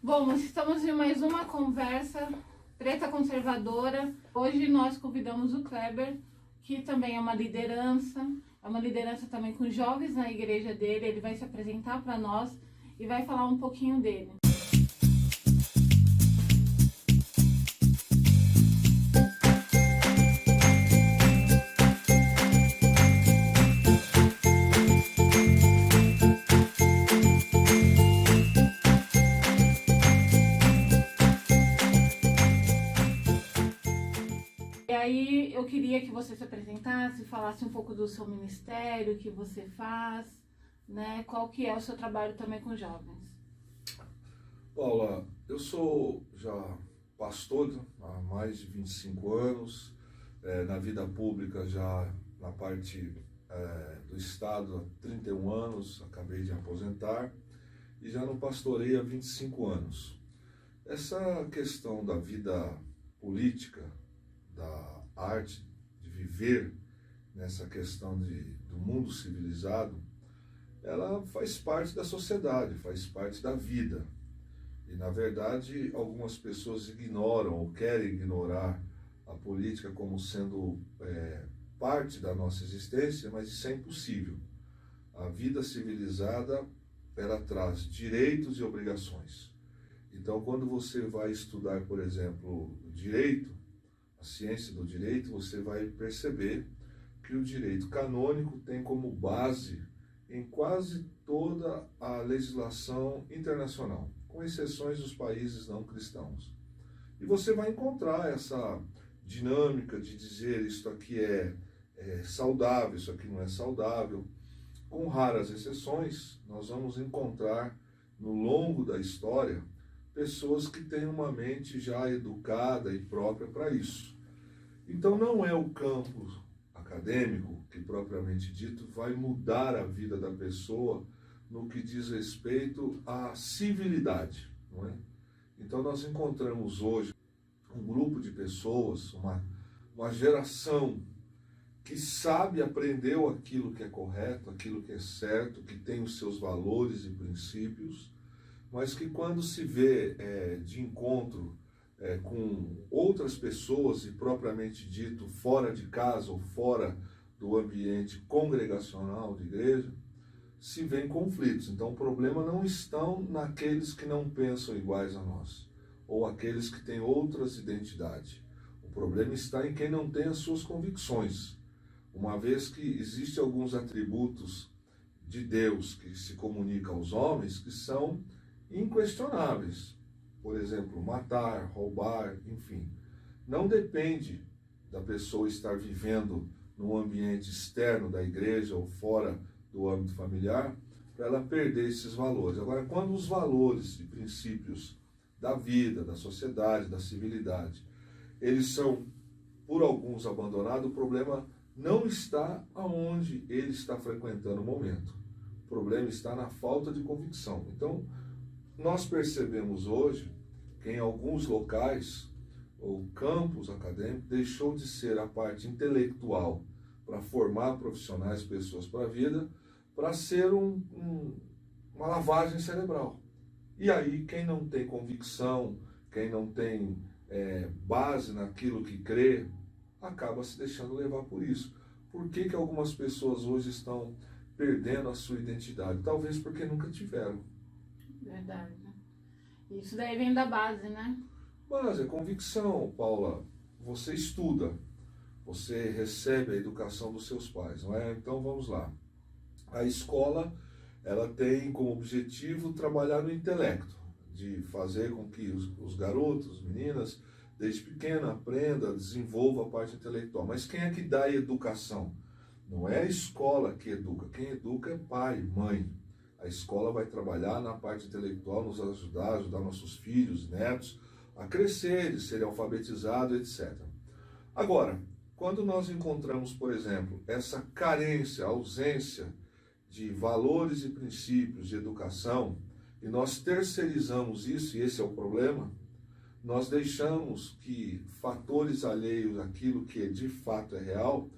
Bom, nós estamos em mais uma conversa Preta Conservadora. Hoje nós convidamos o Kleber, que também é uma liderança também com jovens na igreja dele. Ele vai se apresentar para nós e vai falar um pouquinho dele. E aí eu queria que você se apresentasse, falasse um pouco do seu ministério, o que você faz, né? Qual que é o seu trabalho também com jovens. Paula, eu sou já pastor há mais de 25 anos, na vida pública já na parte do Estado há 31 anos, acabei de aposentar, e já no pastoreio há 25 anos. Essa questão da vida política, da arte de viver nessa questão do mundo civilizado, ela faz parte da sociedade, faz parte da vida. E, na verdade, algumas pessoas ignoram ou querem ignorar a política como sendo parte da nossa existência, mas isso é impossível. A vida civilizada, ela traz direitos e obrigações. Então, quando você vai estudar, por exemplo, direito, a ciência do direito, você vai perceber que o direito canônico tem como base em quase toda a legislação internacional, com exceções dos países não cristãos. E você vai encontrar essa dinâmica de dizer isto aqui é saudável, isso aqui não é saudável. Com raras exceções, nós vamos encontrar no longo da história pessoas que têm uma mente já educada e própria para isso. Então não é o campo acadêmico, que propriamente dito, vai mudar a vida da pessoa no que diz respeito à civilidade, não é? Então nós encontramos hoje um grupo de pessoas, uma geração que sabe, aprendeu aquilo que é correto, aquilo que é certo, que tem os seus valores e princípios, mas que quando se vê de encontro com outras pessoas e propriamente dito fora de casa ou fora do ambiente congregacional de igreja, se vê em conflitos. Então o problema não está naqueles que não pensam iguais a nós, ou aqueles que têm outras identidades. O problema está em quem não tem as suas convicções, uma vez que existem alguns atributos de Deus que se comunicam aos homens que são inquestionáveis. Por exemplo, matar, roubar, enfim. Não depende da pessoa estar vivendo num ambiente externo da igreja ou fora do âmbito familiar para ela perder esses valores. Agora, quando os valores e princípios da vida, da sociedade, da civilidade, eles são, por alguns, abandonados, o problema não está aonde ele está frequentando o momento. O problema está na falta de convicção. Então, nós percebemos hoje que em alguns locais, o campus acadêmico deixou de ser a parte intelectual para formar profissionais, pessoas para a vida, para ser uma lavagem cerebral. E aí, quem não tem convicção, quem não tem base naquilo que crê, acaba se deixando levar por isso. Por que que algumas pessoas hoje estão perdendo a sua identidade? Talvez porque nunca tiveram. Verdade. Isso daí vem da base, né? Mas é convicção, Paula. Você estuda, você recebe a educação dos seus pais, não é? Então vamos lá. A escola, ela tem como objetivo trabalhar no intelecto, de fazer com que os garotos, meninas, desde pequena aprenda, desenvolva a parte intelectual. Mas quem é que dá a educação? Não é a escola que educa. Quem educa é pai, mãe. A escola vai trabalhar na parte intelectual, nos ajudar nossos filhos, netos, a crescer, serem alfabetizados, etc. Agora, quando nós encontramos, por exemplo, essa carência, ausência de valores e princípios de educação, e nós terceirizamos isso, e esse é o problema, nós deixamos que fatores alheios àquilo que de fato é real,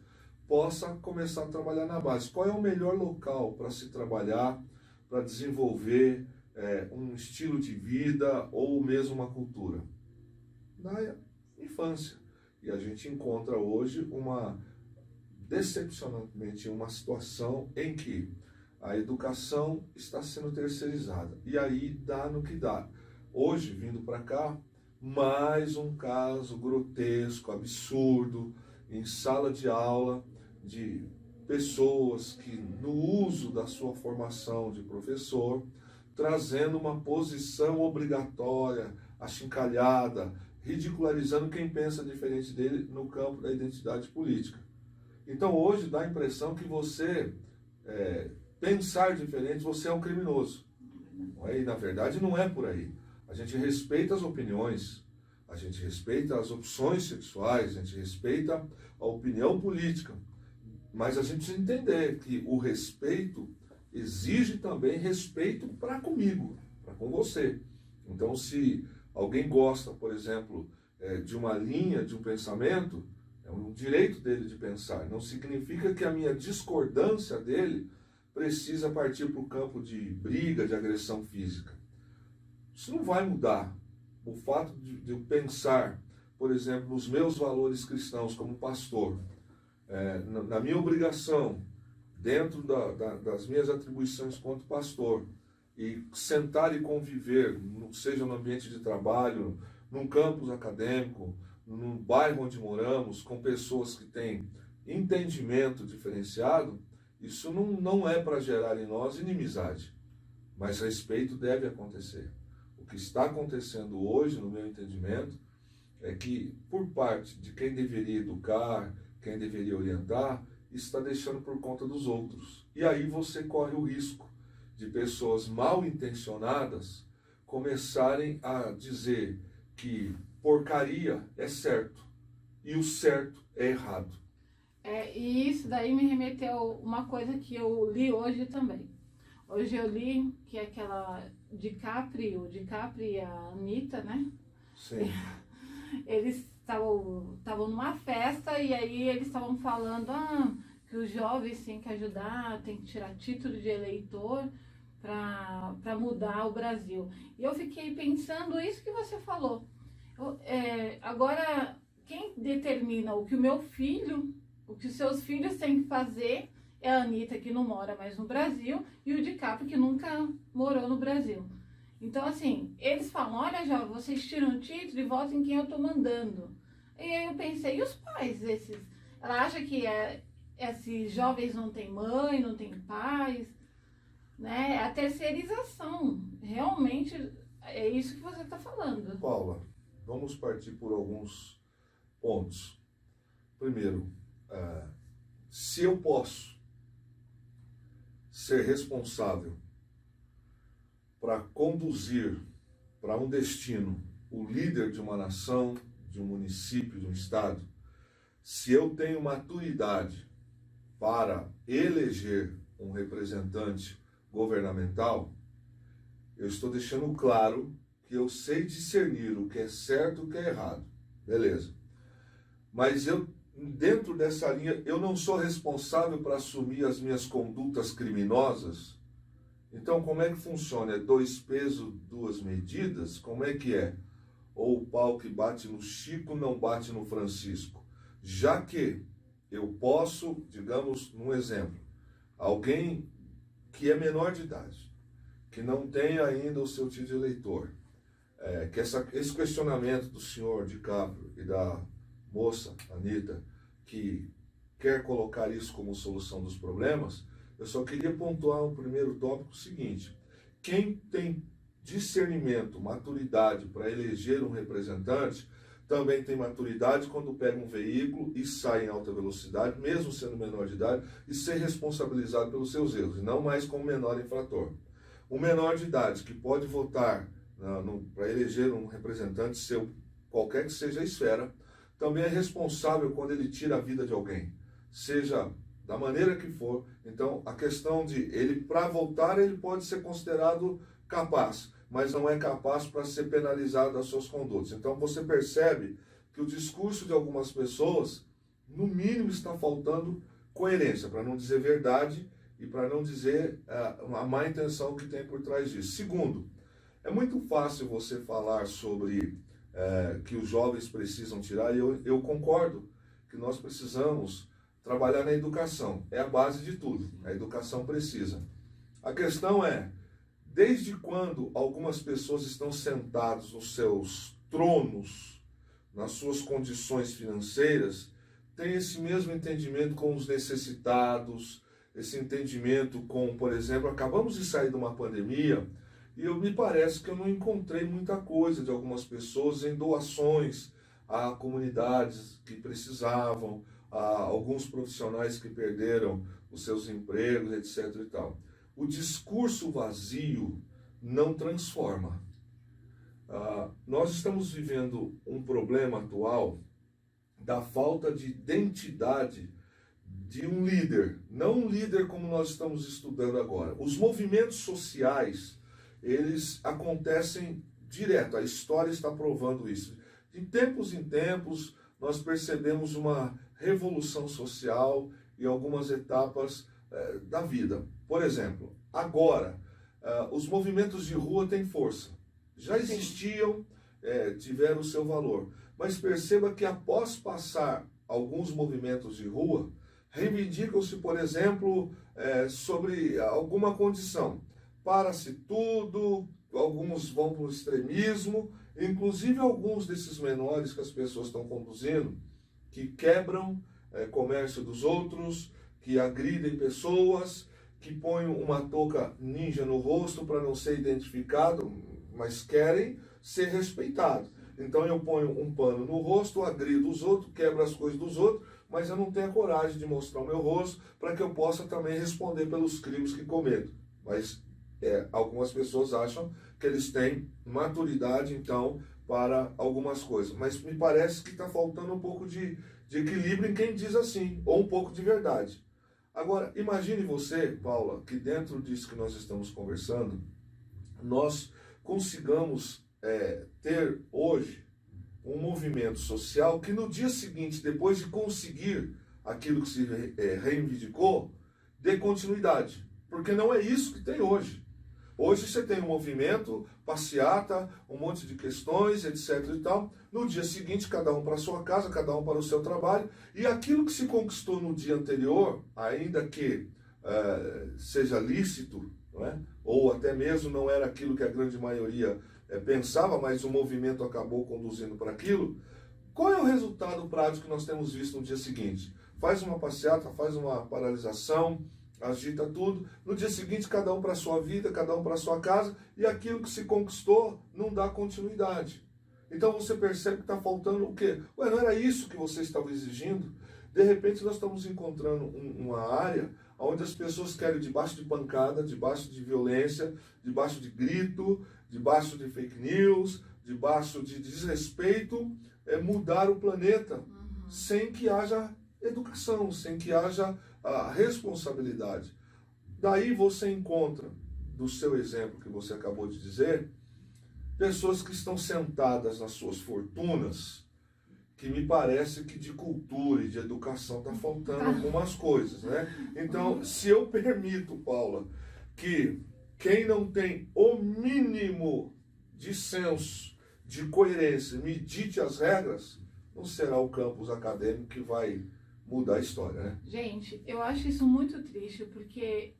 possa começar a trabalhar na base. Qual é o melhor local para se trabalhar, para desenvolver um estilo de vida ou mesmo uma cultura? Na infância. E a gente encontra hoje decepcionantemente, uma situação em que a educação está sendo terceirizada. E aí dá no que dá. Hoje, vindo para cá, mais um caso grotesco, absurdo, em sala de aula, de pessoas que, no uso da sua formação de professor, trazendo uma posição obrigatória, achincalhada, ridicularizando quem pensa diferente dele no campo da identidade política. Então hoje dá a impressão que você, pensar diferente, você é um criminoso. E na verdade não é por aí. A gente respeita as opiniões, a gente respeita as opções sexuais, a gente respeita a opinião política, mas a gente precisa entender que o respeito exige também respeito para comigo, para com você. Então, se alguém gosta, por exemplo, de uma linha, de um pensamento, é um direito dele de pensar. Não significa que a minha discordância dele precisa partir para o campo de briga, de agressão física. Isso não vai mudar. O fato de eu pensar, por exemplo, nos meus valores cristãos como pastor, na minha obrigação, dentro das minhas atribuições quanto pastor, e sentar e conviver, seja no ambiente de trabalho, num campus acadêmico, num bairro onde moramos, com pessoas que têm entendimento diferenciado, isso não é para gerar em nós inimizade, mas respeito deve acontecer. O que está acontecendo hoje, no meu entendimento, é que por parte de quem deveria educar, quem deveria orientar, está deixando por conta dos outros. E aí você corre o risco de pessoas mal intencionadas começarem a dizer que porcaria é certo e o certo é errado. E isso daí me remeteu uma coisa que eu li hoje também. Hoje eu li que aquela DiCaprio e a Anitta, né? Sim. Eles estavam numa festa e aí eles estavam falando que os jovens têm que ajudar, tem que tirar título de eleitor para mudar o Brasil. E eu fiquei pensando isso que você falou. Agora, quem determina o que os seus filhos têm que fazer é a Anitta, que não mora mais no Brasil, e o DiCaprio, que nunca morou no Brasil. Então, assim, eles falam, olha, jovem, vocês tiram o título e votam em quem eu estou mandando. E aí eu pensei, e os pais desses? Ela acha que esses jovens não têm mãe, não têm pais, né? É a terceirização. Realmente é isso que você está falando. Paula, vamos partir por alguns pontos. Primeiro, se eu posso ser responsável para conduzir para um destino o líder de uma nação, de um município, de um estado, se eu tenho maturidade para eleger um representante governamental, eu estou deixando claro que eu sei discernir o que é certo e o que é errado. Beleza. Mas dentro dessa linha, eu não sou responsável para assumir as minhas condutas criminosas. Então, como é que funciona? É 2 pesos, 2 medidas? Como é que é? Ou o pau que bate no Chico não bate no Francisco? Já que eu posso, digamos, num exemplo, alguém que é menor de idade, que não tem ainda o seu título de eleitor, que esse questionamento do senhor DiCaprio e da moça, Anitta, que quer colocar isso como solução dos problemas, eu só queria pontuar um primeiro tópico seguinte: quem tem discernimento, maturidade para eleger um representante, também tem maturidade quando pega um veículo e sai em alta velocidade, mesmo sendo menor de idade, e ser responsabilizado pelos seus erros, e não mais como menor infrator. O menor de idade que pode votar para eleger um representante seu, qualquer que seja a esfera, também é responsável quando ele tira a vida de alguém, seja da maneira que for. Então, a questão de ele, para votar, ele pode ser considerado capaz, mas não é capaz para ser penalizado das suas condutas. Então, você percebe que o discurso de algumas pessoas, no mínimo, está faltando coerência, para não dizer verdade e para não dizer a má intenção que tem por trás disso. Segundo, É muito fácil você falar sobre que os jovens precisam tirar, e eu concordo que nós precisamos trabalhar na educação. É a base de tudo. A educação precisa. A questão é, desde quando algumas pessoas estão sentadas nos seus tronos, nas suas condições financeiras, tem esse mesmo entendimento com os necessitados, esse entendimento com, por exemplo, acabamos de sair de uma pandemia e me parece que eu não encontrei muita coisa de algumas pessoas em doações a comunidades que precisavam, a alguns profissionais que perderam os seus empregos, etc. e tal. O discurso vazio não transforma. Nós estamos vivendo um problema atual da falta de identidade de um líder, não um líder como nós estamos estudando agora. Os movimentos sociais, eles acontecem direto, a história está provando isso. De tempos em tempos, nós percebemos uma revolução social em algumas etapas da vida. Por exemplo, agora, os movimentos de rua têm força. Já existiam, tiveram o seu valor. Mas perceba que após passar alguns movimentos de rua, reivindicam-se, por exemplo, sobre alguma condição. Para-se tudo, alguns vão para o extremismo, inclusive alguns desses menores que as pessoas estão conduzindo, que quebram comércio dos outros, que agridem pessoas, que põem uma touca ninja no rosto para não ser identificado, mas querem ser respeitados. Então eu ponho um pano no rosto, agrido os outros, quebro as coisas dos outros, mas eu não tenho a coragem de mostrar o meu rosto para que eu possa também responder pelos crimes que cometo. Mas algumas pessoas acham que eles têm maturidade, então, para algumas coisas. Mas me parece que está faltando um pouco de equilíbrio em quem diz assim, ou um pouco de verdade. Agora, imagine você, Paula, que dentro disso que nós estamos conversando, nós consigamos ter hoje um movimento social que no dia seguinte, depois de conseguir aquilo que se reivindicou, dê continuidade. Porque não é isso que tem hoje. Hoje você tem um movimento, passeata, um monte de questões, etc. e tal. No dia seguinte, cada um para a sua casa, cada um para o seu trabalho. E aquilo que se conquistou no dia anterior, ainda que seja lícito, não é? Ou até mesmo não era aquilo que a grande maioria pensava, mas o movimento acabou conduzindo para aquilo. Qual é o resultado prático que nós temos visto no dia seguinte? Faz uma passeata, faz uma paralisação, agita tudo. No dia seguinte, cada um para a sua vida, cada um para a sua casa, e aquilo que se conquistou não dá continuidade. Então você percebe que está faltando o quê? Ué, não era isso que você estava exigindo? De repente nós estamos encontrando uma área onde as pessoas querem, debaixo de pancada, debaixo de violência, debaixo de grito, debaixo de fake news, debaixo de desrespeito, mudar o planeta, sem que haja educação, sem que haja a responsabilidade. Daí você encontra, do seu exemplo que você acabou de dizer, pessoas que estão sentadas nas suas fortunas, que me parece que de cultura e de educação está faltando algumas coisas, né? Então, se eu permito, Paula, que quem não tem o mínimo de senso, de coerência, me dite as regras, não será o campus acadêmico que vai mudar a história, né? Gente, eu acho isso muito triste, porque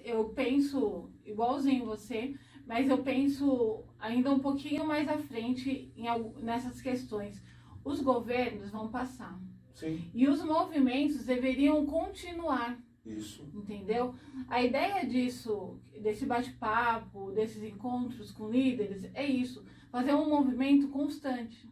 eu penso igualzinho você, mas eu penso ainda um pouquinho mais à frente nessas questões. Os governos vão passar. Sim. E os movimentos deveriam continuar. Isso. Entendeu? A ideia disso, desse bate-papo, desses encontros com líderes, é isso. Fazer um movimento constante.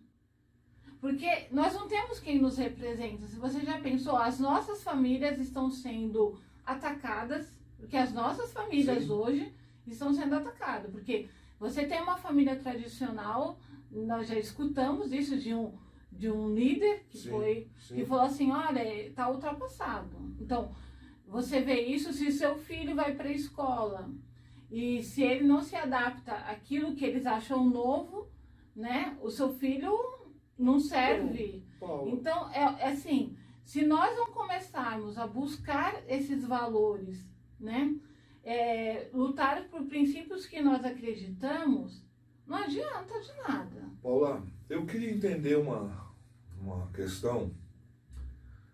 Porque nós não temos quem nos representa. Se você já pensou, as nossas famílias estão sendo atacadas, porque as nossas famílias Sim. hoje estão sendo atacadas. Porque você tem uma família tradicional, nós já escutamos isso de um líder que que falou assim, olha, está ultrapassado. Então, você vê isso se seu filho vai para a escola e se ele não se adapta àquilo que eles acham novo, né? O seu filho não serve. Então, é assim, se nós não começarmos a buscar esses valores, né? lutar por princípios que nós acreditamos, não adianta de nada. Paula, eu queria entender uma questão.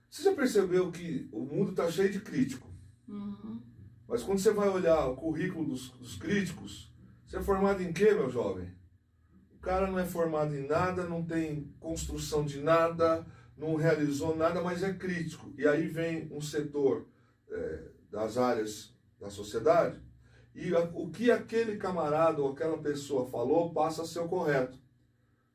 Você já percebeu que o mundo está cheio de crítico? Uhum. Mas quando você vai olhar o currículo dos críticos, você é formado em quê, meu jovem? O cara não é formado em nada, não tem construção de nada, não realizou nada, mas é crítico. E aí vem um setor das áreas da sociedade, e o que aquele camarada ou aquela pessoa falou passa a ser o correto.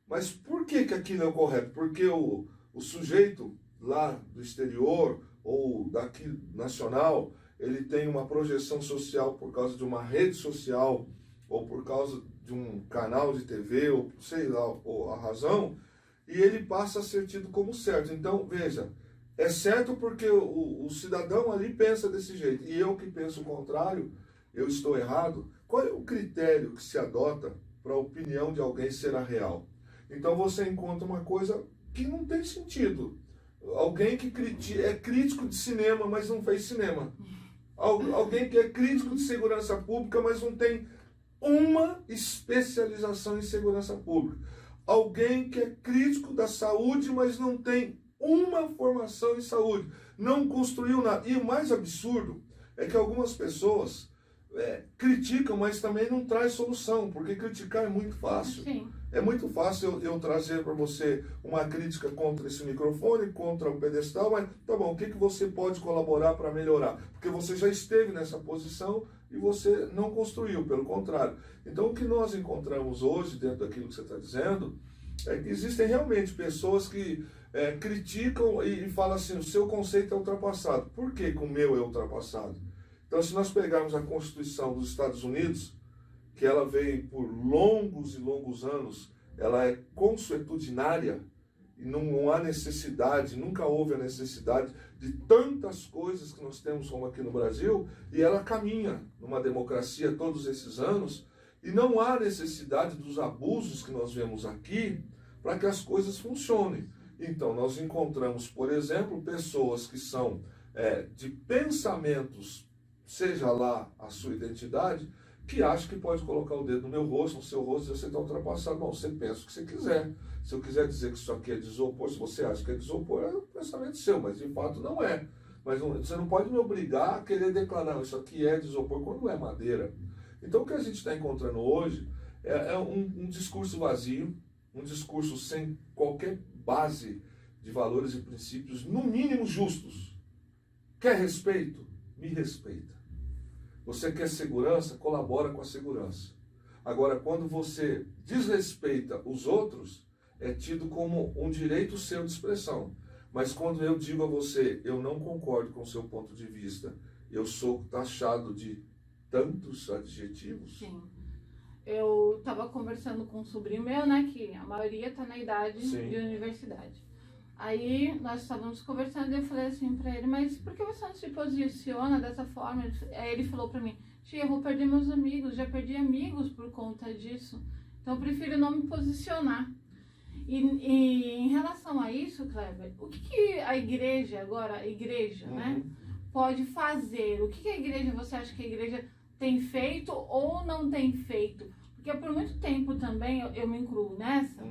Mas por que aquilo é o correto? Porque o sujeito lá do exterior ou daqui nacional, ele tem uma projeção social por causa de uma rede social ou por causa de um canal de TV ou sei lá, ou a razão, e ele passa a ser tido como certo. Então, veja, é certo porque o cidadão ali pensa desse jeito, e eu que penso o contrário, eu estou errado. Qual é o critério que se adota para a opinião de alguém ser a real? Então você encontra uma coisa que não tem sentido. Alguém que é crítico de cinema, mas não fez cinema. Alguém que é crítico de segurança pública, mas não tem uma especialização em segurança pública. Alguém que é crítico da saúde, mas não tem uma formação em saúde. Não construiu nada. E o mais absurdo é que algumas pessoas criticam, mas também não traz solução, porque criticar é muito fácil. Sim. É muito fácil eu trazer para você uma crítica contra esse microfone, contra o pedestal, mas tá bom, o que você pode colaborar para melhorar? Porque você já esteve nessa posição e você não construiu, pelo contrário. Então o que nós encontramos hoje, dentro daquilo que você está dizendo, é que existem realmente pessoas que criticam e falam assim, o seu conceito é ultrapassado. Por que o meu é ultrapassado? Então, se nós pegarmos a Constituição dos Estados Unidos, que ela veio por longos e longos anos, ela é consuetudinária, e não há necessidade, nunca houve a necessidade de tantas coisas que nós temos como aqui no Brasil, e ela caminha numa democracia todos esses anos, e não há necessidade dos abusos que nós vemos aqui para que as coisas funcionem. Então, nós encontramos, por exemplo, pessoas que são de pensamentos, seja lá a sua identidade, que acha que pode colocar o dedo no meu rosto, no seu rosto, e você está ultrapassado. Bom, você pensa o que você quiser. Se eu quiser dizer que isso aqui é desopor, se você acha que é desopor, é um pensamento seu, mas de fato não é. Mas você não pode me obrigar a querer declarar, isso aqui é desopor, quando é madeira. Então o que a gente está encontrando hoje é um discurso vazio, um discurso sem qualquer base de valores e princípios, no mínimo justos. Quer respeito? Me respeita. Você quer segurança? Colabora com a segurança. Agora, quando você desrespeita os outros, é tido como um direito seu de expressão. Mas quando eu digo a você, eu não concordo com o seu ponto de vista, eu sou taxado de tantos adjetivos. Sim. Eu estava conversando com um sobrinho meu, né, que a maioria está na idade Sim. de universidade. Aí nós estávamos conversando e eu falei assim para ele, mas por que você não se posiciona dessa forma? Aí ele falou para mim, tia, eu vou perder meus amigos, já perdi amigos por conta disso, então eu prefiro não me posicionar. E em relação a isso, Kleber, o que a igreja, agora a igreja, né, pode fazer? O que a igreja, você acha que a igreja tem feito ou não tem feito? Porque por muito tempo também, eu me incluo nessa,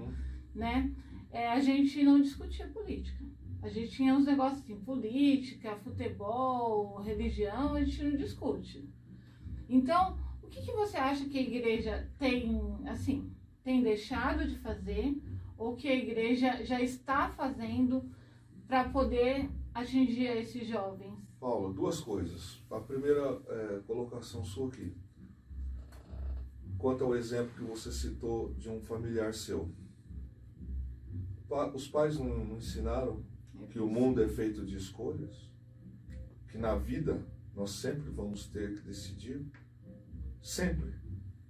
né? A gente não discutia política. A gente tinha uns negócios assim, política, futebol, religião, a gente não discute. Então, o que você acha que a igreja tem, assim, tem deixado de fazer, ou que a igreja já está fazendo para poder atingir esses jovens? Paula, duas coisas. A primeira colocação sua aqui. Quanto ao exemplo que você citou de um familiar seu. Os pais não ensinaram que o mundo é feito de escolhas? Que na vida nós sempre vamos ter que decidir? Sempre.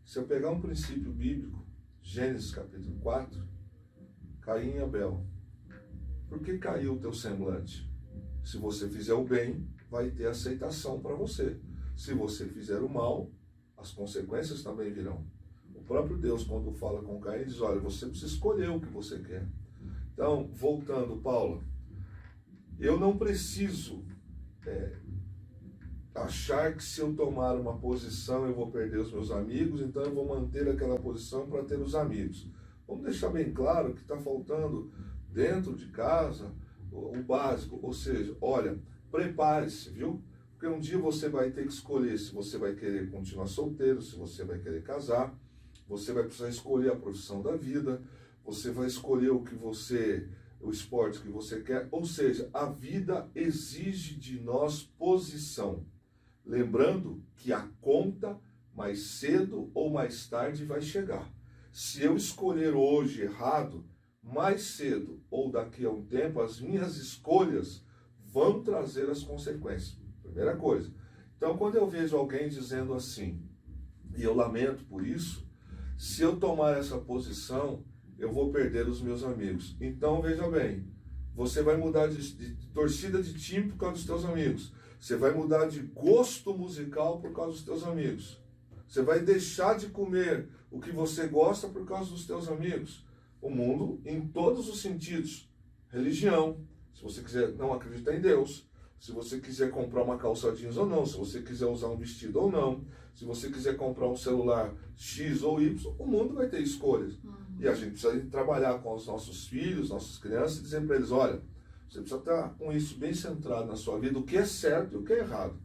Se eu pegar um princípio bíblico, Gênesis capítulo 4, Caim e Abel. Por que caiu o teu semblante? Se você fizer o bem, vai ter aceitação para você. Se você fizer o mal, as consequências também virão. O próprio Deus, quando fala com Caim, diz, olha, você precisa escolher o que você quer. Então, voltando, Paula, eu não preciso achar que se eu tomar uma posição eu vou perder os meus amigos, então eu vou manter aquela posição para ter os amigos. Vamos deixar bem claro que está faltando dentro de casa o básico, ou seja, olha, prepare-se, viu? Porque um dia você vai ter que escolher se você vai querer continuar solteiro, se você vai querer casar, você vai precisar escolher a profissão da vida, você vai escolher o esporte que você quer, ou seja, a vida exige de nós posição. Lembrando que a conta mais cedo ou mais tarde vai chegar. Se eu escolher hoje errado, mais cedo ou daqui a um tempo, as minhas escolhas vão trazer as consequências. Primeira coisa. Então, quando eu vejo alguém dizendo assim, e eu lamento por isso, se eu tomar essa posição, eu vou perder os meus amigos. Então, veja bem, você vai mudar de torcida de time por causa dos teus amigos. Você vai mudar de gosto musical por causa dos teus amigos. Você vai deixar de comer o que você gosta por causa dos teus amigos. O mundo, em todos os sentidos. Religião, se você quiser não acreditar em Deus, se você quiser comprar uma calça jeans ou não, se você quiser usar um vestido ou não, se você quiser comprar um celular X ou Y, o mundo vai ter escolhas. E a gente precisa trabalhar com os nossos filhos, nossas crianças, e dizer para eles, olha, você precisa estar com isso bem centrado na sua vida, o que é certo e o que é errado.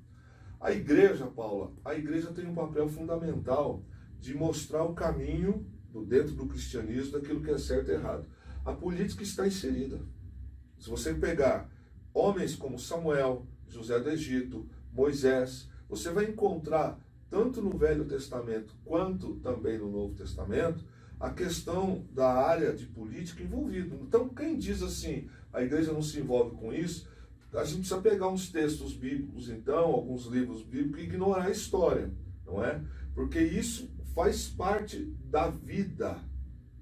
A igreja, Paula, a igreja tem um papel fundamental de mostrar o caminho dentro do cristianismo daquilo que é certo e errado. A política está inserida. Se você pegar homens como Samuel, José do Egito, Moisés, você vai encontrar, tanto no Velho Testamento quanto também no Novo Testamento, a questão da área de política envolvida. Então, quem diz assim, a igreja não se envolve com isso, a gente precisa pegar uns textos bíblicos, então, alguns livros bíblicos, e ignorar a história, não é? Porque isso faz parte da vida.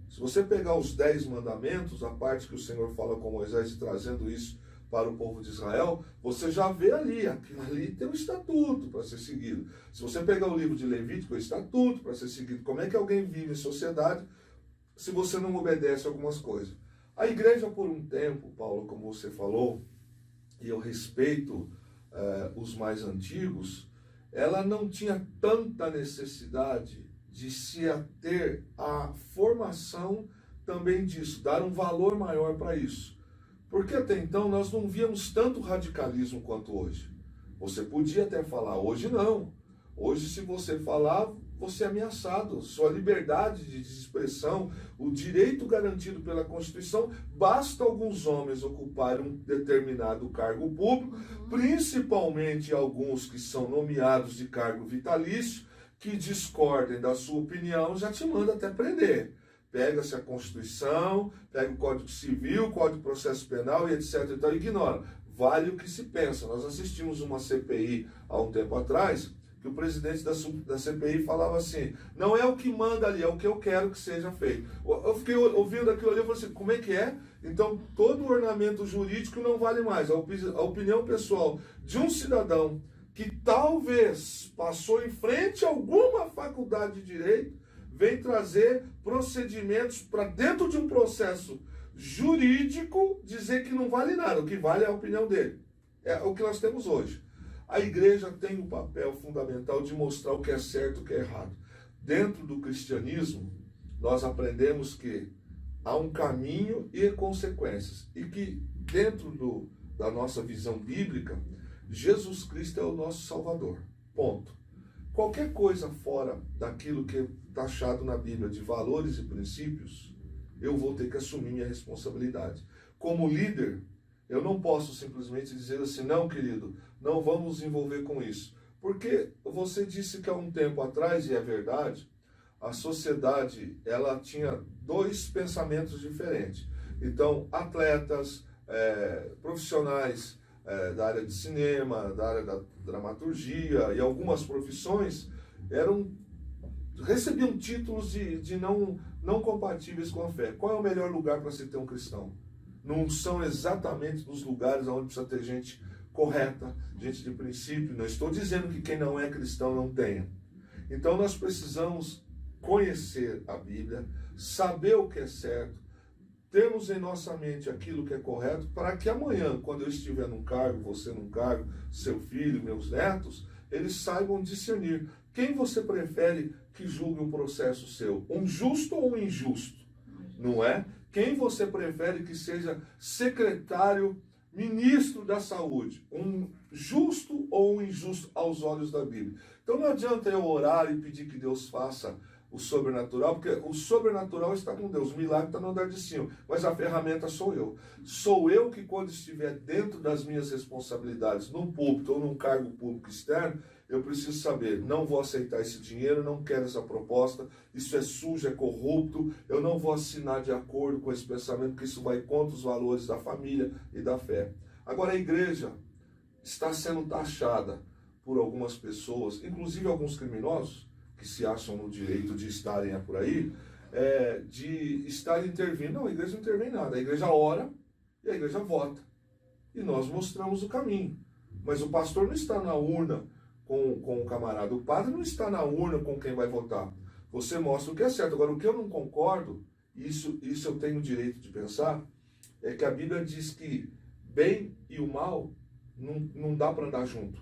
Se você pegar os 10 mandamentos, a parte que o Senhor fala com Moisés e trazendo isso para o povo de Israel, você já vê ali, aquilo ali tem um estatuto para ser seguido. Se você pegar o livro de Levítico, é estatuto para ser seguido. Como é que alguém vive em sociedade se você não obedece algumas coisas? A igreja, por um tempo, Paulo, como você falou, e eu respeito os mais antigos, ela não tinha tanta necessidade de se ater à formação também disso, dar um valor maior para isso. Porque até então nós não víamos tanto radicalismo quanto hoje. Você podia até falar, hoje não. Hoje, se você falar, você é ameaçado. Sua liberdade de expressão, o direito garantido pela Constituição, basta alguns homens ocuparem um determinado cargo público, principalmente alguns que são nomeados de cargo vitalício, que discordem da sua opinião, já te manda até prender. Pega-se a Constituição, pega o Código Civil, o Código de Processo Penal e etc. Então ignora. Vale o que se pensa. Nós assistimos uma CPI há um tempo atrás, que o presidente da CPI falava assim, não é o que manda ali, é o que eu quero que seja feito. Eu fiquei ouvindo aquilo ali e falei assim, como é que é? Então todo o ornamento jurídico não vale mais. A opinião pessoal de um cidadão que talvez passou em frente a alguma faculdade de direito, vem trazer procedimentos para dentro de um processo jurídico dizer que não vale nada, o que vale é a opinião dele. É o que nós temos hoje. A igreja tem o papel fundamental de mostrar o que é certo e o que é errado. Dentro do cristianismo, nós aprendemos que há um caminho e consequências. E que dentro da nossa visão bíblica, Jesus Cristo é o nosso Salvador. Ponto. Qualquer coisa fora daquilo que é taxado na Bíblia de valores e princípios, eu vou ter que assumir minha responsabilidade. Como líder, eu não posso simplesmente dizer assim, não, querido, não vamos nos envolver com isso. Porque você disse que há um tempo atrás, e é verdade, a sociedade ela tinha dois pensamentos diferentes. Então, atletas, profissionais da área de cinema, da área da dramaturgia e algumas profissões recebiam títulos de não compatíveis com a fé. Qual é o melhor lugar para se ter um cristão? Não são exatamente os lugares onde precisa ter gente correta, gente de princípio. Não estou dizendo que quem não é cristão não tenha. Então nós precisamos conhecer a Bíblia, saber o que é certo, termos em nossa mente aquilo que é correto, para que amanhã, quando eu estiver num cargo, você num cargo, seu filho, meus netos, eles saibam discernir. Quem você prefere que julgue um processo seu? Um justo ou um injusto? Não é? Quem você prefere que seja secretário, ministro da saúde? Um justo ou um injusto aos olhos da Bíblia? Então não adianta eu orar e pedir que Deus faça o sobrenatural, porque o sobrenatural está com Deus, o milagre está no andar de cima, mas a ferramenta sou eu. Sou eu que, quando estiver dentro das minhas responsabilidades, num púlpito ou num cargo público externo, eu preciso saber, não vou aceitar esse dinheiro, não quero essa proposta, isso é sujo, é corrupto, eu não vou assinar de acordo com esse pensamento, porque isso vai contra os valores da família e da fé. Agora a igreja está sendo taxada por algumas pessoas, inclusive alguns criminosos, que se acham no direito de estarem por aí, de estar intervindo. Não, a igreja não intervém em nada, a igreja ora e a igreja vota. E nós mostramos o caminho. Mas o pastor não está na urna com o camarada, o padre não está na urna com quem vai votar. Você mostra o que é certo. Agora, o que eu não concordo, isso eu tenho o direito de pensar, é que a Bíblia diz que bem e o mal não dá para andar junto.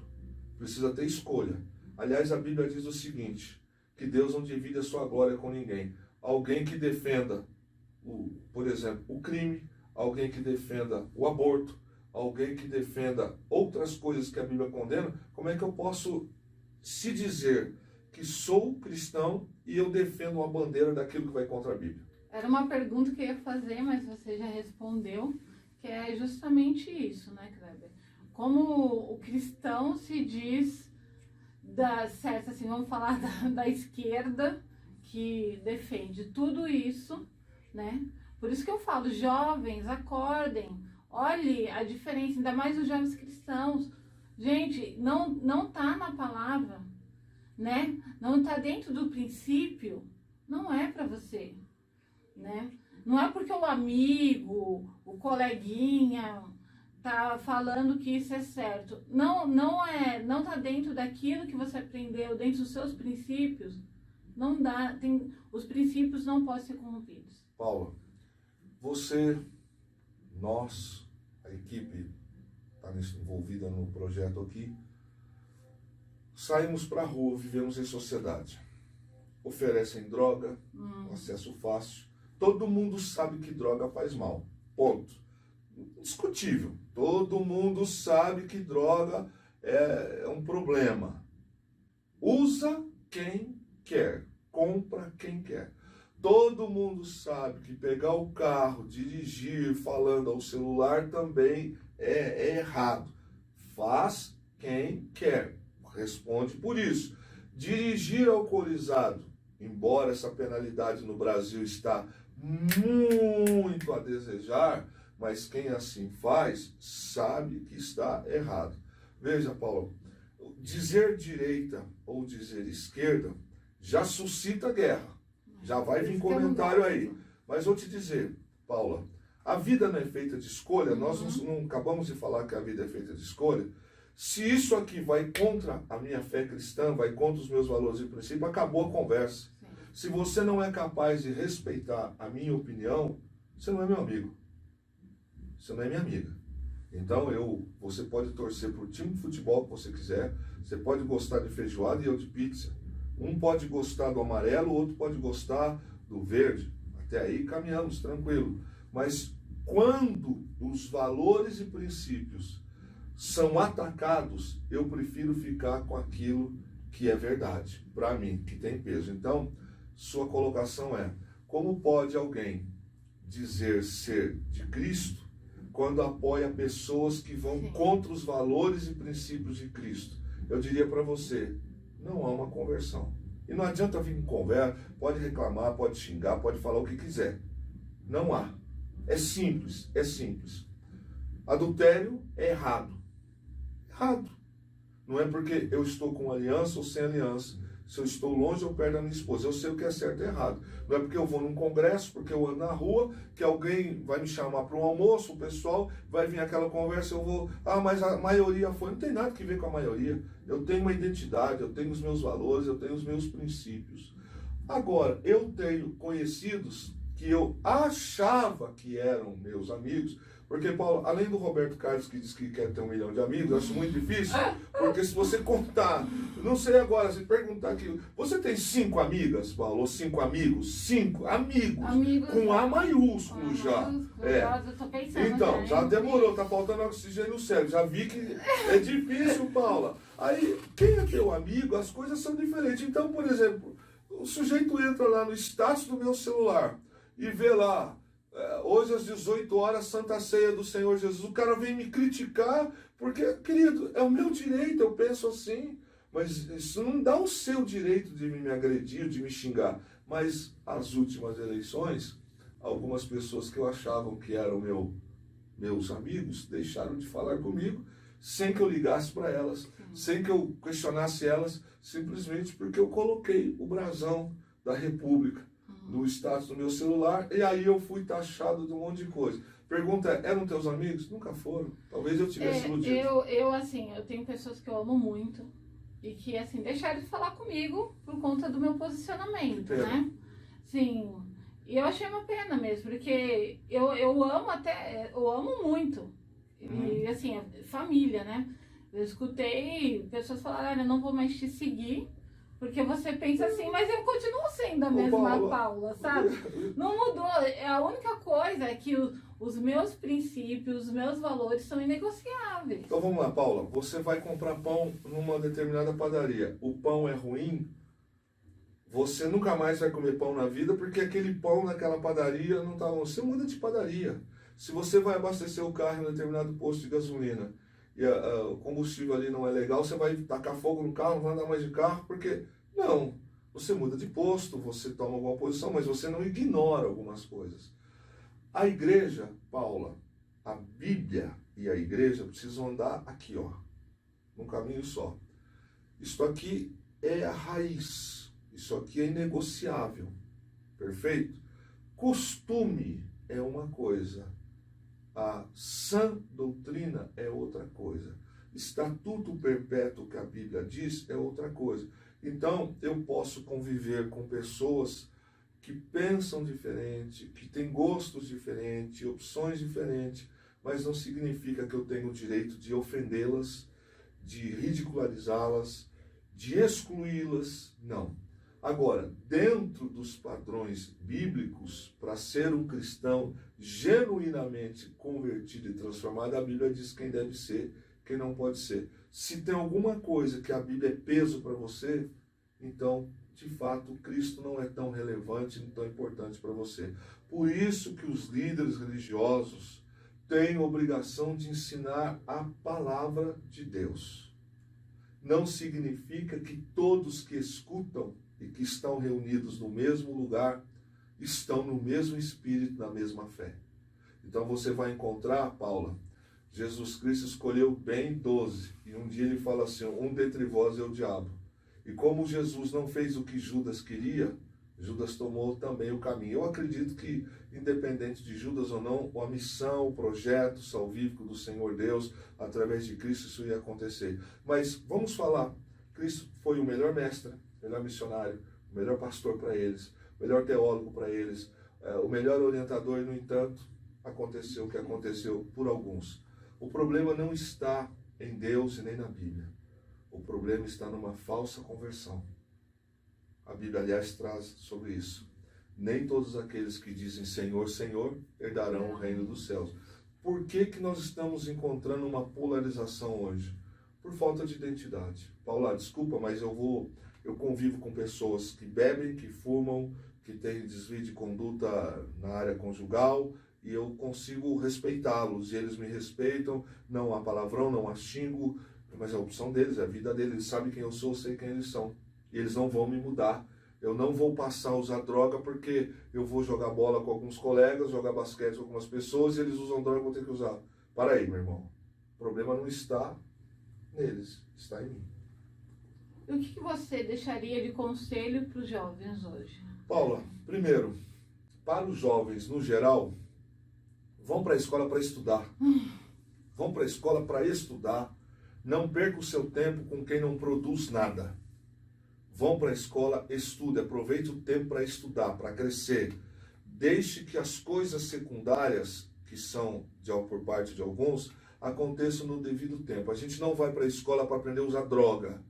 Precisa ter escolha. Aliás, a Bíblia diz o seguinte, que Deus não divide a sua glória com ninguém. Alguém que defenda, por exemplo, o crime, alguém que defenda o aborto, alguém que defenda outras coisas que a Bíblia condena, como é que eu posso se dizer que sou cristão e eu defendo uma bandeira daquilo que vai contra a Bíblia? Era uma pergunta que eu ia fazer, mas você já respondeu, que é justamente isso, né, Kleber? Como o cristão se diz certo, assim, vamos falar da esquerda, que defende tudo isso, né? Por isso que eu falo, jovens, acordem, olhe a diferença, ainda mais os jovens cristãos. Gente, não tá na palavra, né? Não tá dentro do princípio, não é para você, né? Não é porque o amigo, o coleguinha tá falando que isso é certo. Não tá dentro daquilo que você aprendeu, dentro dos seus princípios. Não dá, os princípios não podem ser corrompidos. Paula, você, nós, a equipe está envolvida no projeto aqui, saímos para a rua, vivemos em sociedade. Oferecem droga, acesso fácil. Todo mundo sabe que droga faz mal. Ponto. Indiscutível. Todo mundo sabe que droga é um problema. Usa quem quer, compra quem quer. Todo mundo sabe que pegar o carro, dirigir falando ao celular também é errado. Faz quem quer. Responde por isso. Dirigir alcoolizado, embora essa penalidade no Brasil está muito a desejar, mas quem assim faz sabe que está errado. Veja, Paulo, dizer direita ou dizer esquerda já suscita guerra. Já vai vir comentário aí. Mas vou te dizer, Paula, a vida não é feita de escolha. Nós não acabamos de falar que a vida é feita de escolha. Se isso aqui vai contra a minha fé cristã, vai contra os meus valores e princípios, acabou a conversa. Sim. Se você não é capaz de respeitar a minha opinião, você não é meu amigo. Você não é minha amiga. Então você pode torcer por time de futebol que você quiser, você pode gostar de feijoada e eu de pizza. Um pode gostar do amarelo, o outro pode gostar do verde. Até aí caminhamos, tranquilo. Mas quando os valores e princípios são atacados, eu prefiro ficar com aquilo que é verdade, para mim, que tem peso. Então, sua colocação é, como pode alguém dizer ser de Cristo quando apoia pessoas que vão contra os valores e princípios de Cristo? Eu diria para você, não há uma conversão. E não adianta vir com conversa, pode reclamar, pode xingar, pode falar o que quiser. Não há. É simples, é simples. Adultério é errado. Errado. Não é porque eu estou com aliança ou sem aliança. Se eu estou longe ou perto da minha esposa, eu sei o que é certo e errado. Não é porque eu vou num congresso, porque eu ando na rua, que alguém vai me chamar para um almoço, o pessoal vai vir aquela conversa, eu vou... Ah, mas a maioria foi. Não tem nada que ver com a maioria. Eu tenho uma identidade, eu tenho os meus valores, eu tenho os meus princípios. Agora, eu tenho conhecidos que eu achava que eram meus amigos, porque, Paulo, além do Roberto Carlos que diz que quer ter 1 milhão de amigos, eu acho muito difícil, porque se você contar, não sei agora, se perguntar aqui, você tem 5 amigas, Paulo, ou 5 amigos? 5 amigos, com A maiúsculo já. Eu tô pensando, Então, já demorou, tá faltando oxigênio no cérebro, já vi que é difícil, Paula. Aí, quem é teu amigo, as coisas são diferentes. Então, por exemplo, o sujeito entra lá no status do meu celular e vê lá, hoje às 18 horas, Santa Ceia do Senhor Jesus. O cara vem me criticar, porque, querido, é o meu direito, eu penso assim. Mas isso não dá o seu direito de me agredir, de me xingar. Mas as últimas eleições, algumas pessoas que eu achava que eram meus amigos deixaram de falar comigo sem que eu ligasse para elas, sem que eu questionasse elas, simplesmente porque eu coloquei o brasão da República no status do meu celular, e aí eu fui taxado de um monte de coisa. Pergunta é, eram teus amigos? Nunca foram. Talvez eu tivesse iludido. Eu tenho pessoas que eu amo muito e que, assim, deixaram de falar comigo por conta do meu posicionamento, né? Sim, e eu achei uma pena mesmo, porque eu amo muito. E, assim, família, né? Eu escutei pessoas falarem, eu não vou mais te seguir, porque você pensa assim, mas eu continuo sendo a mesma Paula, sabe? Não mudou. A única coisa é que os meus princípios, os meus valores são inegociáveis. Então vamos lá, Paula. Você vai comprar pão numa determinada padaria. O pão é ruim, você nunca mais vai comer pão na vida, porque aquele pão naquela padaria não tá bom. Você muda de padaria. Se você vai abastecer o carro em um determinado posto de gasolina e o combustível ali não é legal, você vai tacar fogo no carro, não vai andar mais de carro, porque não. Você muda de posto, você toma alguma posição, mas você não ignora algumas coisas. A igreja, Paula, a Bíblia e a igreja precisam andar aqui, ó, num caminho só. Isso aqui é a raiz, isso aqui é inegociável, perfeito? Costume é uma coisa, a sã doutrina é outra coisa, estatuto perpétuo que a Bíblia diz é outra coisa. Então, eu posso conviver com pessoas que pensam diferente, que têm gostos diferentes, opções diferentes, mas não significa que eu tenho o direito de ofendê-las, de ridicularizá-las, de excluí-las, não. Agora, dentro dos padrões bíblicos, para ser um cristão genuinamente convertido e transformado, a Bíblia diz quem deve ser, quem não pode ser. Se tem alguma coisa que a Bíblia é peso para você, então, de fato, Cristo não é tão relevante, nem tão importante para você. Por isso que os líderes religiosos têm a obrigação de ensinar a palavra de Deus. Não significa que todos que escutam e que estão reunidos no mesmo lugar estão no mesmo espírito, na mesma fé. Então você vai encontrar, Paula, Jesus Cristo escolheu bem 12, e um dia ele fala assim, um dentre vós é o diabo. E como Jesus não fez o que Judas queria, Judas tomou também o caminho. Eu acredito que, independente de Judas ou não, a missão, o projeto salvífico do Senhor Deus, através de Cristo, isso ia acontecer. Mas vamos falar, Cristo foi o melhor mestre, o melhor missionário, o melhor pastor para eles, o melhor teólogo para eles, o melhor orientador, e, no entanto, aconteceu o que aconteceu por alguns. O problema não está em Deus e nem na Bíblia. O problema está numa falsa conversão. A Bíblia, aliás, traz sobre isso. Nem todos aqueles que dizem Senhor, Senhor, herdarão o reino dos céus. Por que que nós estamos encontrando uma polarização hoje? Por falta de identidade. Paula, desculpa, mas eu convivo com pessoas que bebem, que fumam, que têm desvio de conduta na área conjugal, e eu consigo respeitá-los, e eles me respeitam, não há palavrão, não há xingo, mas é a opção deles, é a vida deles, eles sabem quem eu sou, eu sei quem eles são, e eles não vão me mudar. Eu não vou passar a usar droga porque eu vou jogar bola com alguns colegas, jogar basquete com algumas pessoas, e eles usam droga, eu vou ter que usar. Para aí, meu irmão, o problema não está neles, está em mim. E o que você deixaria de conselho para os jovens hoje? Paula, primeiro, para os jovens no geral, vão para a escola para estudar. Vão para a escola para estudar. Não perca o seu tempo com quem não produz nada. Vão para a escola, estude, aproveite o tempo para estudar, para crescer. deixe que as coisas secundárias, que são por parte de alguns, aconteçam no devido tempo. A gente não vai para a escola para aprender a usar droga.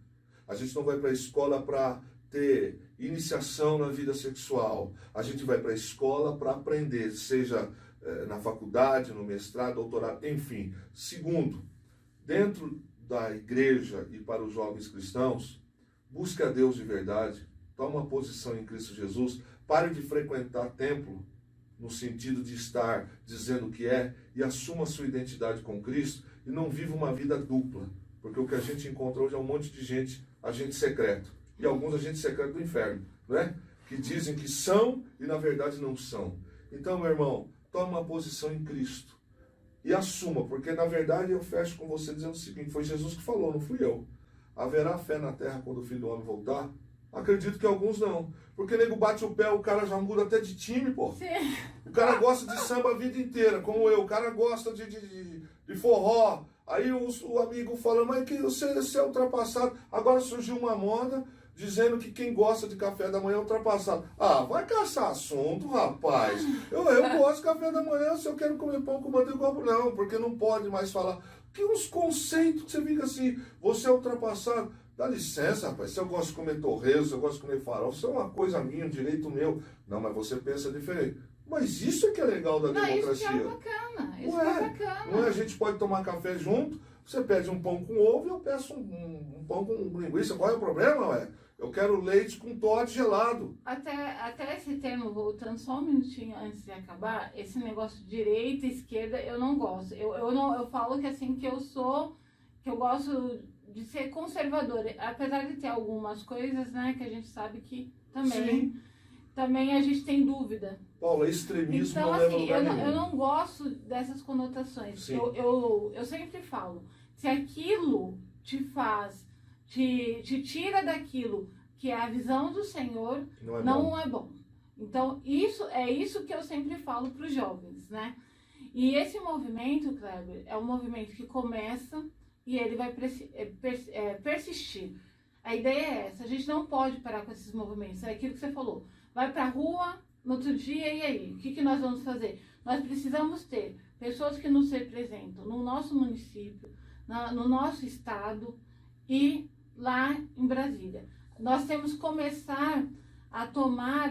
A gente não vai para a escola para ter iniciação na vida sexual. A gente vai para a escola para aprender, seja na faculdade, no mestrado, doutorado, enfim. Segundo, dentro da igreja e para os jovens cristãos, busque a Deus de verdade, tome uma posição em Cristo Jesus, pare de frequentar templo, no sentido de estar dizendo o que é, e assuma a sua identidade com Cristo, e não viva uma vida dupla, porque o que a gente encontra hoje é um monte de gente, agente secreto, e alguns agentes secretos do inferno, não é? Que dizem que são e na verdade não são. Então, meu irmão, tome uma posição em Cristo, e assuma, porque na verdade eu fecho com você dizendo o seguinte, foi Jesus que falou, não fui eu. Haverá fé na terra quando o Filho do Homem voltar? Acredito que alguns não. Porque nego bate o pé, o cara já muda até de time, pô. Sim. O cara gosta de samba a vida inteira, como eu. O cara gosta de forró. Aí o amigo fala, mas que você é ultrapassado. Agora surgiu uma moda dizendo que quem gosta de café da manhã é ultrapassado. Ah, vai caçar assunto, rapaz. Eu gosto de café da manhã, se eu quero comer pão com manteiga, não, porque não pode mais falar. Que uns conceitos que você fica assim, você é ultrapassado. Dá licença, rapaz, se eu gosto de comer torresmo, se eu gosto de comer farofa, isso é uma coisa minha, um direito meu. Não, mas você pensa diferente. Mas isso é que é legal da democracia. Isso que é bacana, isso não é, que é bacana. Não é, a gente pode tomar café junto, você pede um pão com ovo e eu peço um pão com linguiça. Qual é o problema, ué? Eu quero leite com Toddy gelado. Até esse termo, voltando só um minutinho antes de acabar, esse negócio de direita e esquerda, eu não gosto. Eu falo que assim, que eu gosto de ser conservadora, apesar de ter algumas coisas, né, que a gente sabe que também a gente tem dúvida. Paula, extremismo então, não assim, leva a lugar nenhum. Eu não gosto dessas conotações. Eu sempre falo, se aquilo te faz, te tira daquilo que é a visão do Senhor, não é bom. Então, isso que eu sempre falo para os jovens, né? E esse movimento, Kleber, é um movimento que começa e ele vai persistir. A ideia é essa, a gente não pode parar com esses movimentos, é aquilo que você falou. Vai para a rua, no outro dia, e aí? O que nós vamos fazer? Nós precisamos ter pessoas que nos representam no nosso município, no nosso estado e lá em Brasília. Nós temos que começar a tomar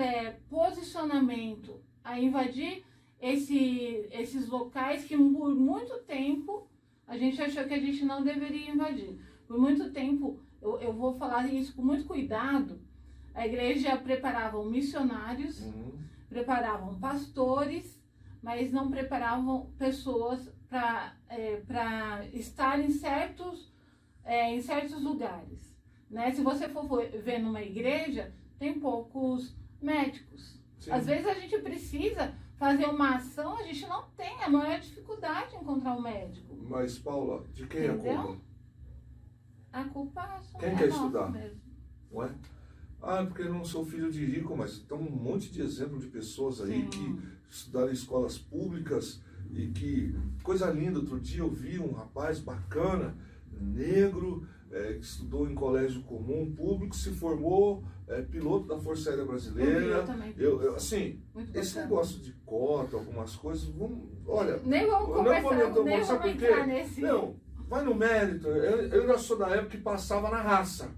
posicionamento, a invadir esses locais que por muito tempo a gente achou que a gente não deveria invadir. Por muito tempo, eu vou falar isso com muito cuidado, a igreja preparavam missionários, preparavam pastores, mas não preparavam pessoas para estar em certos lugares. Né? Se você for ver numa igreja, tem poucos médicos. Sim. Às vezes a gente precisa fazer uma ação, a gente não tem, a maior dificuldade em encontrar um médico. Mas, Paula, de quem é a culpa? A culpa quem quer estudar? Mesmo. Não é? Ah, porque eu não sou filho de rico, mas tem um monte de exemplo de pessoas aí que estudaram em escolas públicas e que, coisa linda, outro dia eu vi um rapaz bacana, negro, que estudou em colégio comum, público, se formou piloto da Força Aérea Brasileira. Assim, esse negócio de cota, algumas coisas, olha... Nem vamos entrar nesse... Não, vai no mérito. Eu já sou da época que passava na raça.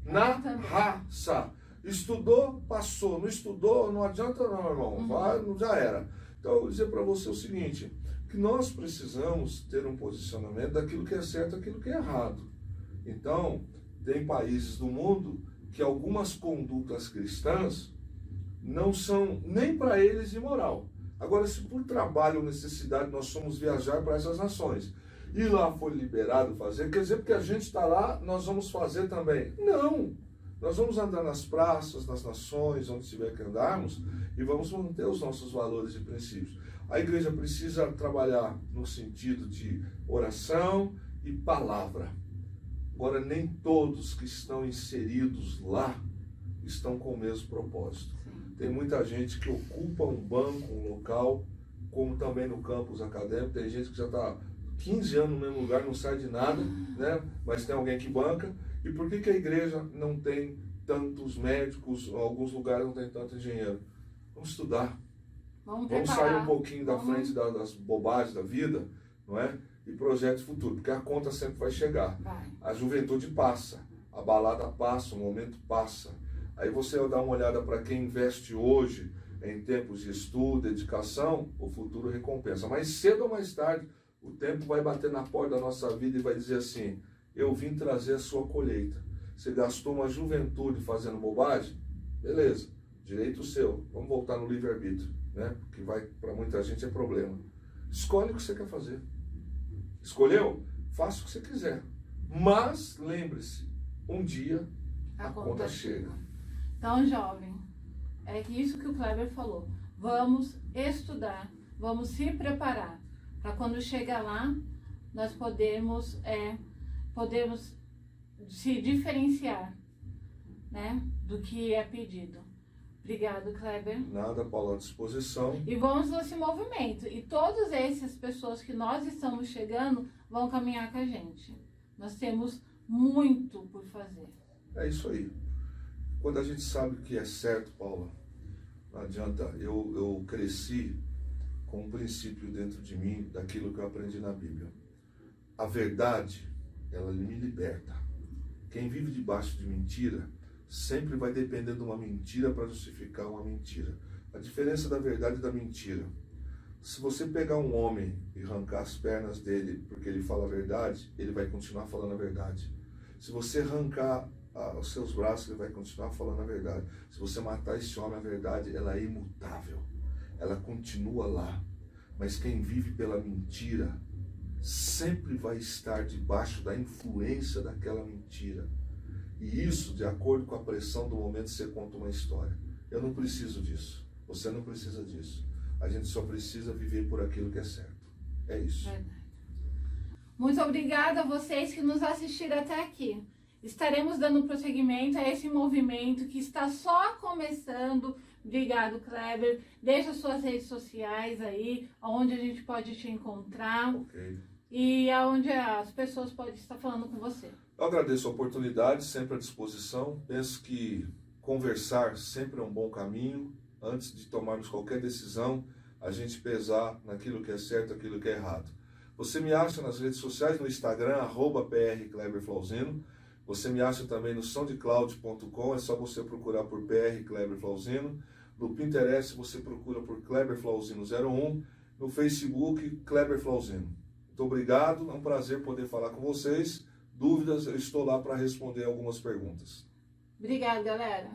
Na raça. Estudou, passou. Não estudou, não adianta não, irmão. Vai, já era. Então, eu vou dizer para você o seguinte, que nós precisamos ter um posicionamento daquilo que é certo e daquilo que é errado. Então, tem países do mundo que algumas condutas cristãs não são nem para eles imoral. Agora, se por trabalho ou necessidade nós somos viajar para essas nações e lá foi liberado fazer, quer dizer, porque a gente está lá, nós vamos fazer também. Não! Nós vamos andar nas praças, nas nações, onde tiver que andarmos, e vamos manter os nossos valores e princípios. A igreja precisa trabalhar no sentido de oração e palavra. Agora, nem todos que estão inseridos lá estão com o mesmo propósito. Tem muita gente que ocupa um banco, um local, como também no campus acadêmico. Tem gente que já está 15 anos no mesmo lugar, não sai de nada, né? Mas tem alguém que banca. E por que a igreja não tem tantos médicos, em alguns lugares não tem tanto engenheiro? Vamos estudar. Vamos sair preparar. um pouquinho da frente das bobagens da vida, não é? E projetos futuros, porque a conta sempre vai chegar. Vai. A juventude passa, a balada passa, o momento passa. Aí você dá uma olhada para quem investe hoje em tempos de estudo, dedicação, o futuro recompensa. Mas cedo ou mais tarde, o tempo vai bater na porta da nossa vida e vai dizer assim: eu vim trazer a sua colheita. Você gastou uma juventude fazendo bobagem? Beleza, direito seu. Vamos voltar no livre-arbítrio, né? Que vai, para muita gente é problema. Escolhe o que você quer fazer. Escolheu? Faça o que você quiser. Mas lembre-se, um dia a conta chega. Então, jovem, é isso que o Kleber falou. Vamos estudar, vamos se preparar para quando chegar lá, nós podemos se diferenciar, né, do que é pedido. Obrigado, Kleber. Nada, Paulo, à disposição. E vamos nesse movimento. E todas essas pessoas que nós estamos chegando vão caminhar com a gente. Nós temos muito por fazer. É isso aí. Quando a gente sabe o que é certo, Paula, não adianta. Eu cresci com um princípio dentro de mim daquilo que eu aprendi na Bíblia. A verdade, ela me liberta. Quem vive debaixo de mentira sempre vai depender de uma mentira para justificar uma mentira. A diferença da verdade e da mentira. Se você pegar um homem e arrancar as pernas dele porque ele fala a verdade, ele vai continuar falando a verdade. Se você arrancar os seus braços, ele vai continuar falando a verdade. Se você matar esse homem, a verdade, ela é imutável. Ela continua lá. Mas quem vive pela mentira sempre vai estar debaixo da influência daquela mentira. E isso, de acordo com a pressão do momento, você conta uma história. Eu não preciso disso. Você não precisa disso. A gente só precisa viver por aquilo que é certo. É isso. Verdade. Muito obrigada a vocês que nos assistiram até aqui. Estaremos dando prosseguimento a esse movimento que está só começando. Obrigado, Kleber. Deixa suas redes sociais aí, onde a gente pode te encontrar. Ok. E aonde as pessoas podem estar falando com você. Eu agradeço a oportunidade, sempre à disposição. Penso que conversar sempre é um bom caminho. Antes de tomarmos qualquer decisão, a gente pesar naquilo que é certo, aquilo que é errado. Você me acha nas redes sociais, no Instagram, @PRKleberFlauzino. Você me acha também no soundcloud.com, é só você procurar por PR Kleber Flauzino. No Pinterest você procura por Kleber Flauzino 01. No Facebook, Kleber Flauzino. Muito obrigado, é um prazer poder falar com vocês. Dúvidas, eu estou lá para responder algumas perguntas. Obrigada, galera.